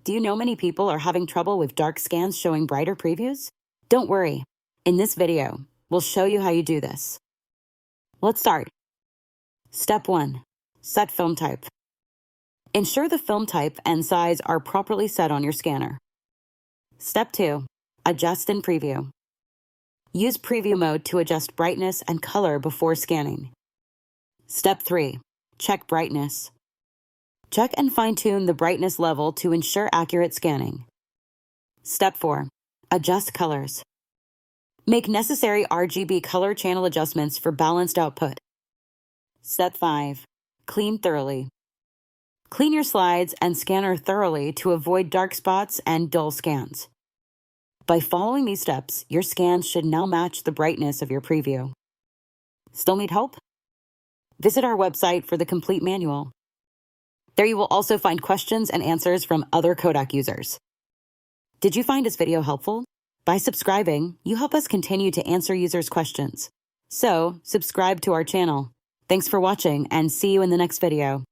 Do you know many people are having trouble with dark scans showing brighter previews? Don't worry. In this video, we'll show you how you do this. Let's start. Step 1. Set film type. Ensure the film type and size are properly set on your scanner. Step 2. Adjust in preview. Use preview mode to adjust brightness and color before scanning. Step 3. Check brightness. Check and fine-tune the brightness level to ensure accurate scanning. Step 4. Adjust colors. Make necessary RGB color channel adjustments for balanced output. Step 5. Clean thoroughly. Clean your slides and scanner thoroughly to avoid dark spots and dull scans. By following these steps, your scans should now match the brightness of your preview. Still need help? Visit our website for the complete manual. There you will also find questions and answers from other Kodak users. Did you find this video helpful? By subscribing, you help us continue to answer users' questions. So, subscribe to our channel. Thanks for watching and see you in the next video.